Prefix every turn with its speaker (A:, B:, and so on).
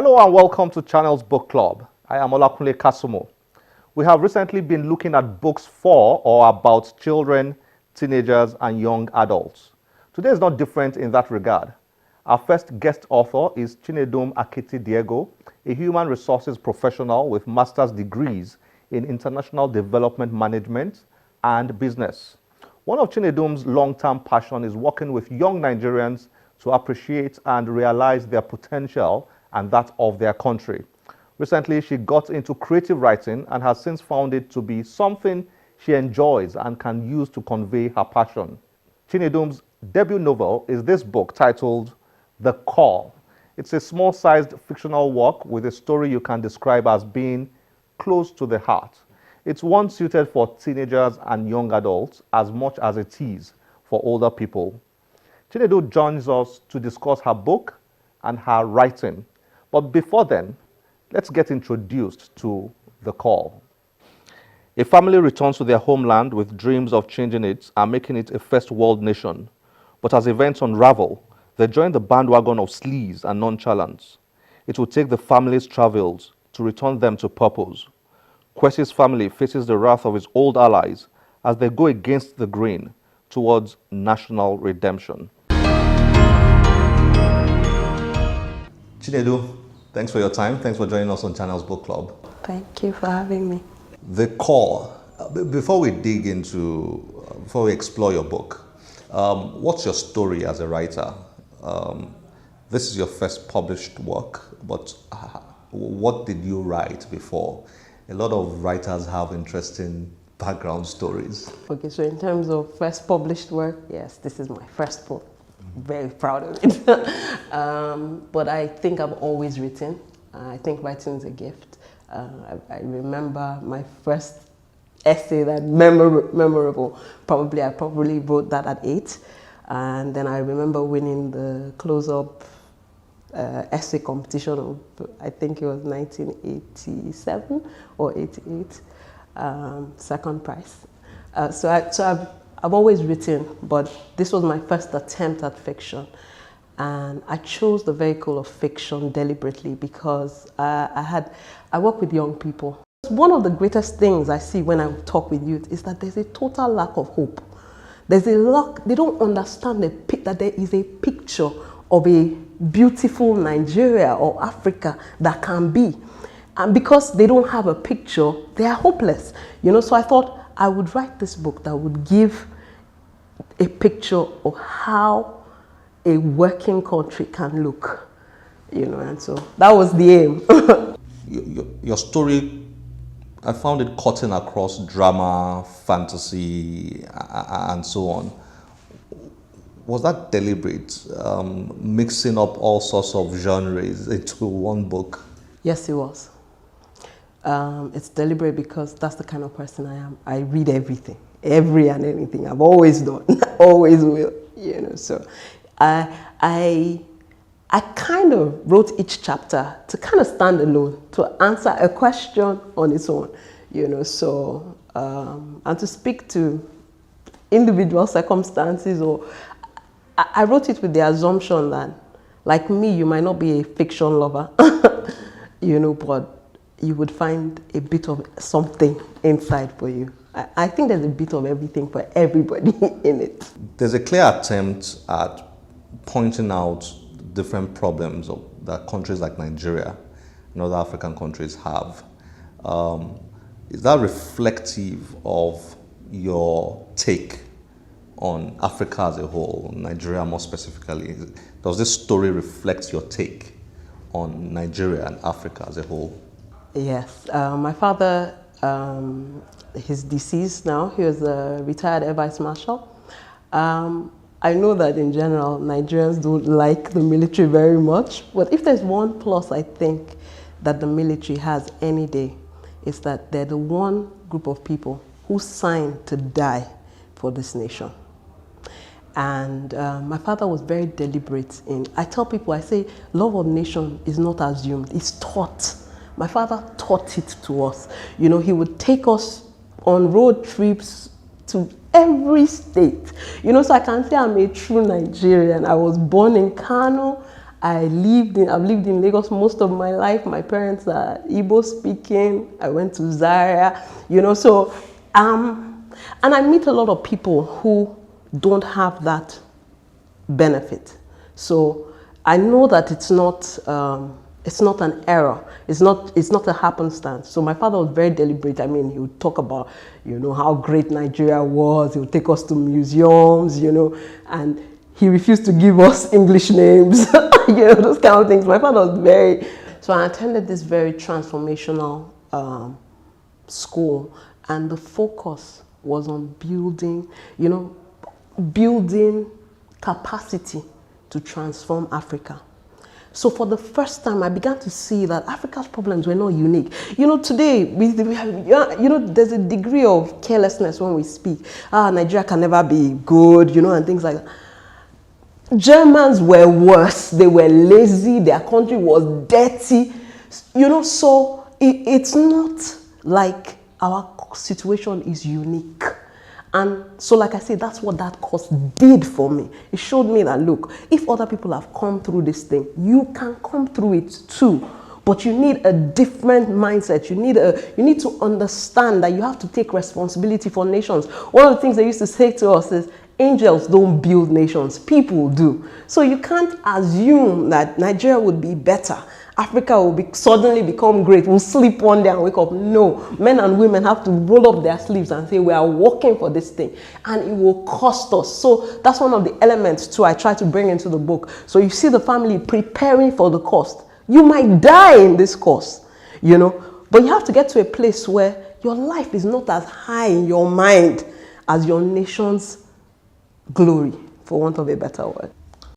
A: Hello and welcome to Channel's Book Club. I am Olakunle Kasumo. We have recently been looking at books for or about children, teenagers, and young adults. Today is not different in that regard. Our first guest author is Chinedum Akiti-Diego, a human resources professional with master's degrees in international development management and business. One of Chinedum's long-term passion is working with young Nigerians to appreciate and realize their potential and that of their country. Recently, she got into creative writing and has since found it to be something she enjoys and can use to convey her passion. Chinedum's debut novel is this book titled The Call. It's a small-sized fictional work with a story you can describe as being close to the heart. It's one suited for teenagers and young adults as much as it is for older people. Chinedum joins us to discuss her book and her writing. But before then, let's get introduced to The Call. A family returns to their homeland with dreams of changing it and making it a first world nation. But as events unravel, they join the bandwagon of sleaze and nonchalance. It will take the family's travels to return them to purpose. Kwesi's family faces the wrath of his old allies as they go against the grain towards national redemption. Chinedu, thanks for your time. Thanks for joining us on Channel's Book Club.
B: Thank you for having me.
A: The Call. Before we explore your book, what's your story as a writer? This is your first published work, but what did you write before? A lot of writers have interesting background stories.
B: Okay, so in terms of first published work, yes, this is my first book. Very proud of it. But I think I've always written. I think writing is a gift. I remember my first essay that memorable. I probably wrote that at 8. And then I remember winning the close-up essay competition of, I think it was 1987 or 88, second prize. So I've always written, but this was my first attempt at fiction. And I chose the vehicle of fiction deliberately because I work with young people. One of the greatest things I see when I talk with youth is that there's a total lack of hope. They don't understand that there is a picture of a beautiful Nigeria or Africa that can be. And because they don't have a picture, they are hopeless. So I thought I would write this book that would give a picture of how a working country can look, and so that was the aim.
A: Your story, I found it cutting across drama, fantasy, and so on. Was that deliberate, mixing up all sorts of genres into one book?
B: Yes, it was. It's deliberate because that's the kind of person I am. I read everything, every and anything. I've always done, always will, So I kind of wrote each chapter to kind of stand alone, to answer a question on its own, So and to speak to individual circumstances. Or I wrote it with the assumption that, like me, you might not be a fiction lover, but you would find a bit of something inside for you. I think there's a bit of everything for everybody in it.
A: There's a clear attempt at pointing out different problems that countries like Nigeria and other African countries have. Is that reflective of your take on Africa as a whole, Nigeria more specifically? Does this story reflect your take on Nigeria and Africa as a whole?
B: Yes, my father, he's deceased now. He was a retired Air Vice Marshal. I know that in general, Nigerians don't like the military very much, but if there's one plus I think that the military has any day, is that they're the one group of people who signed to die for this nation. And my father was very deliberate I tell people, I say, love of nation is not assumed, it's taught. My father taught it to us. He would take us on road trips to every state. So I can say I'm a true Nigerian. I was born in Kano. I've lived in Lagos most of my life. My parents are Igbo speaking. I went to Zaria, so, and I meet a lot of people who don't have that benefit. So I know that it's not an error. It's not a happenstance. So my father was very deliberate. I mean, he would talk about, how great Nigeria was. He would take us to museums, and he refused to give us English names, those kind of things. My father was so I attended this very transformational school, and the focus was on building capacity to transform Africa. So for the first time, I began to see that Africa's problems were not unique. Today, we have, there's a degree of carelessness when we speak. Nigeria can never be good, and things like that. Germans were worse. They were lazy. Their country was dirty. So it's not like our situation is unique. And so, like I said, that's what that course did for me. It showed me that, look, if other people have come through this thing, you can come through it too. But you need a different mindset. You need to understand that you have to take responsibility for nations. One of the things they used to say to us is, angels don't build nations, people do. So you can't assume that Nigeria would be better. Africa will suddenly become great. We'll sleep one day and wake up. No, men and women have to roll up their sleeves and say, we are working for this thing, and it will cost us. So that's one of the elements too I try to bring into the book. So you see the family preparing for the cost. You might die in this course, but you have to get to a place where your life is not as high in your mind as your nation's glory, for want of a better word.